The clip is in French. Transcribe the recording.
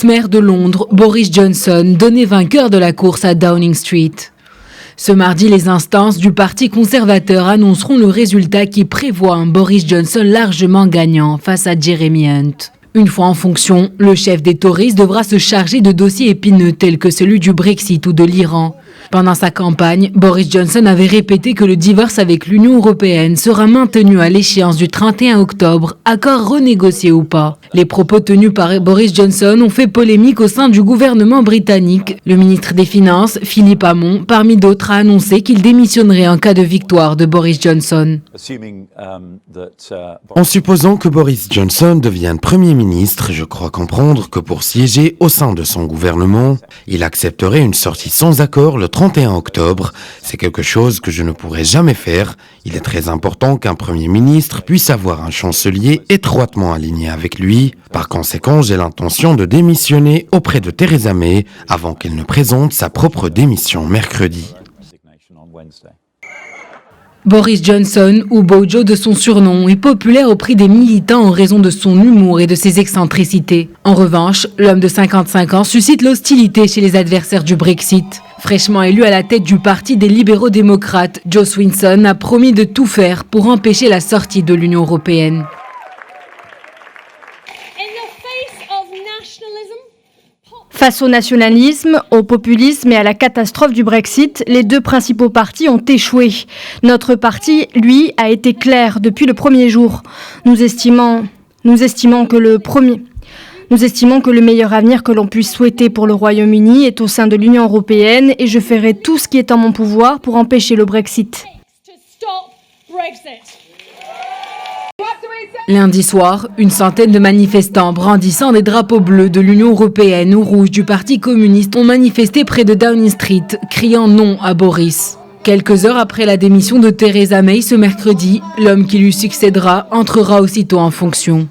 L'ex-maire de Londres, Boris Johnson, donné vainqueur de la course à Downing Street. Ce mardi, les instances du Parti conservateur annonceront le résultat qui prévoit un Boris Johnson largement gagnant face à Jeremy Hunt. Une fois en fonction, le chef des Tories devra se charger de dossiers épineux tels que celui du Brexit ou de l'Iran. Pendant sa campagne, Boris Johnson avait répété que le divorce avec l'Union européenne sera maintenu à l'échéance du 31 octobre, accord renégocié ou pas. Les propos tenus par Boris Johnson ont fait polémique au sein du gouvernement britannique. Le ministre des Finances, Philippe Hammond, parmi d'autres, a annoncé qu'il démissionnerait en cas de victoire de Boris Johnson. En supposant que Boris Johnson devienne Premier ministre, je crois comprendre que pour siéger au sein de son gouvernement, il accepterait une sortie sans accord le 31 octobre. C'est quelque chose que je ne pourrais jamais faire. Il est très important qu'un Premier ministre puisse avoir un chancelier étroitement aligné avec lui. Par conséquent, j'ai l'intention de démissionner auprès de Theresa May avant qu'elle ne présente sa propre démission mercredi. Boris Johnson, ou Bojo de son surnom, est populaire auprès des militants en raison de son humour et de ses excentricités. En revanche, l'homme de 55 ans suscite l'hostilité chez les adversaires du Brexit. Fraîchement élu à la tête du parti des libéraux-démocrates, Jo Swinson a promis de tout faire pour empêcher la sortie de l'Union européenne. Face au nationalisme, au populisme et à la catastrophe du Brexit, les deux principaux partis ont échoué. Notre parti, lui, a été clair depuis le premier jour. Nous estimons que le meilleur avenir que l'on puisse souhaiter pour le Royaume-Uni est au sein de l'Union européenne et je ferai tout ce qui est en mon pouvoir pour empêcher le Brexit. Lundi soir, une centaine de manifestants brandissant des drapeaux bleus de l'Union européenne ou rouges du Parti communiste ont manifesté près de Downing Street, criant non à Boris. Quelques heures après la démission de Theresa May ce mercredi, l'homme qui lui succédera entrera aussitôt en fonction.